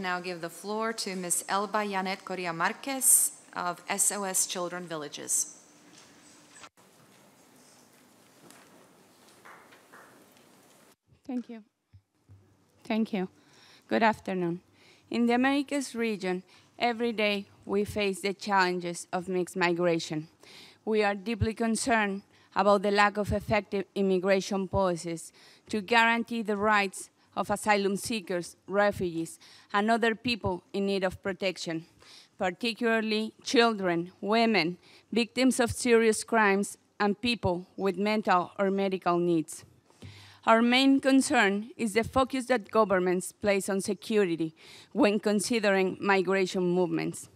Now give the floor to Ms. Elba Yanett Coria Marquez of SOS Children Villages. Thank you. Thank you. Good afternoon. In the Americas region, every day we face the challenges of mixed migration. We are deeply concerned about the lack of effective immigration policies to guarantee the rights of asylum seekers, refugees, and other people in need of protection, particularly children, women, victims of serious crimes, and people with mental or medical needs. Our main concern is the focus that governments place on security when considering migration movements.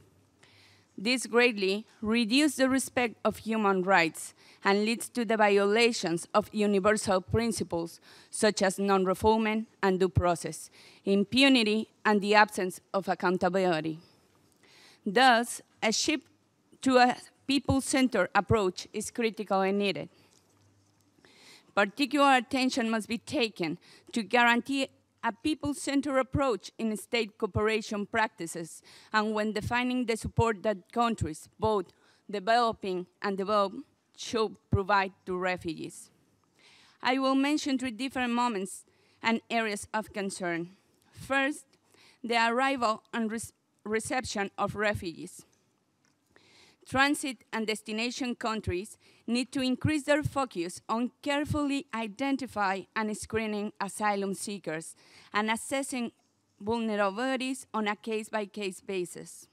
This greatly reduces the respect of human rights and leads to the violations of universal principles such as non-refoulement and due process, impunity, and the absence of accountability. Thus, a shift to a people-centered approach is critically needed. Particular attention must be taken to guarantee a people-centered approach in state cooperation practices and when defining the support that countries, both developing and developed, should provide to refugees. I will mention 3 different moments and areas of concern. First, the arrival and reception of refugees. Transit and destination countries need to increase their focus on carefully identifying and screening asylum seekers and assessing vulnerabilities on a case-by-case basis.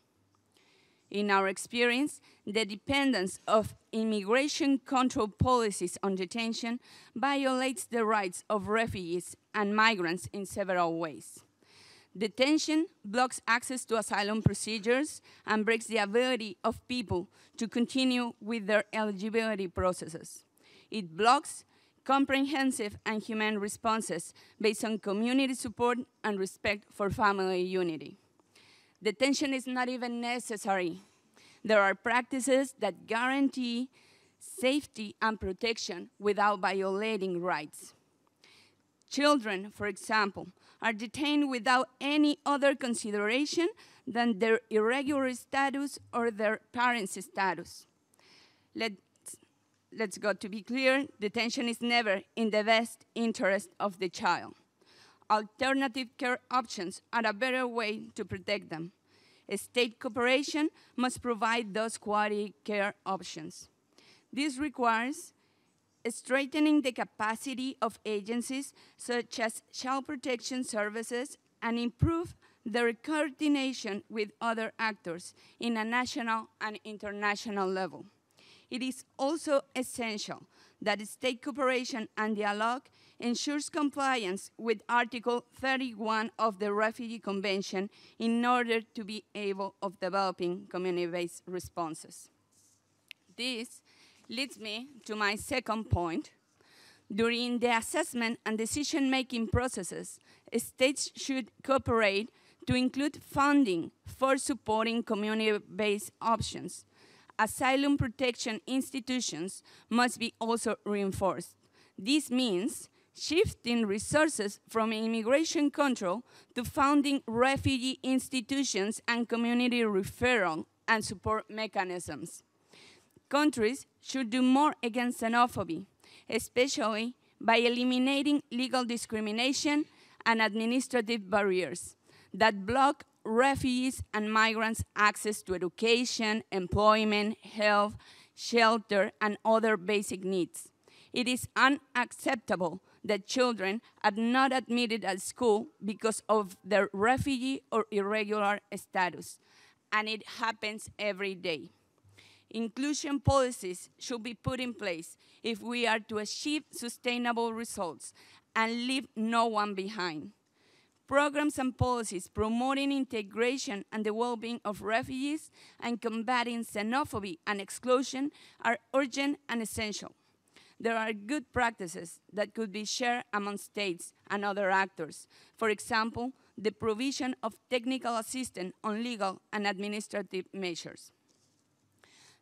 In our experience, the dependence of immigration control policies on detention violates the rights of refugees and migrants in several ways. Detention blocks access to asylum procedures and breaks the ability of people to continue with their eligibility processes. It blocks comprehensive and humane responses based on community support and respect for family unity. Detention is not even necessary. There are practices that guarantee safety and protection without violating rights. Children, for example, are detained without any other consideration than their irregular status or their parents' status. Let's go to be clear, detention is never in the best interest of the child. Alternative care options are a better way to protect them. State cooperation must provide those quality care options. This requires strengthening the capacity of agencies such as child protection services and improve their coordination with other actors in a national and international level. It is also essential that state cooperation and dialogue ensures compliance with Article 31 of the Refugee Convention in order to be able of developing community-based responses. This leads me to my second point. During the assessment and decision-making processes, states should cooperate to include funding for supporting community-based options. Asylum protection institutions must be also reinforced. This means shifting resources from immigration control to funding refugee institutions and community referral and support mechanisms. Countries should do more against xenophobia, especially by eliminating legal discrimination and administrative barriers that block refugees and migrants' access to education, employment, health, shelter, and other basic needs. It is unacceptable that children are not admitted at school because of their refugee or irregular status, and it happens every day. Inclusion policies should be put in place if we are to achieve sustainable results and leave no one behind. Programs and policies promoting integration and the well-being of refugees and combating xenophobia and exclusion are urgent and essential. There are good practices that could be shared among states and other actors. For example, the provision of technical assistance on legal and administrative measures.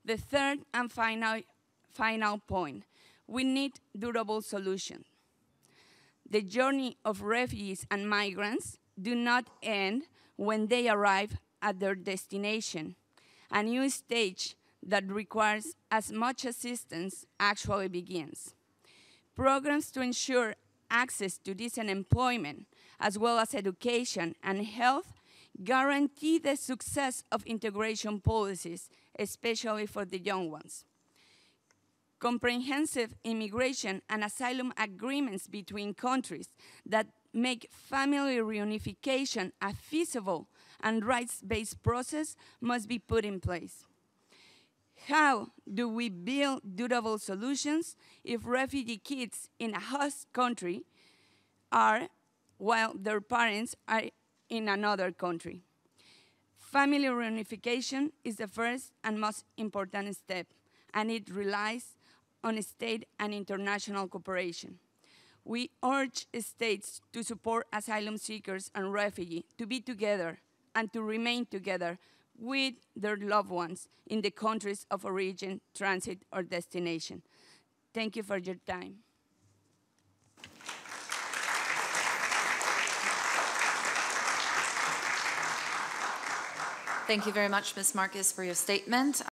The third and final point, we need durable solutions. The journey of refugees and migrants do not end when they arrive at their destination, a new stage that requires as much assistance actually begins. Programs to ensure access to decent employment, as well as education and health, guarantee the success of integration policies, especially for the young ones. Comprehensive immigration and asylum agreements between countries that make family reunification a feasible and rights-based process must be put in place. How do we build durable solutions if refugee kids in a host country are, while their parents are in another country? Family reunification is the first and most important step, and it relies on state and international cooperation. We urge states to support asylum seekers and refugees to be together and to remain together with their loved ones in the countries of origin, transit, or destination. Thank you for your time. Thank you very much, Ms. Marquez, for your statement.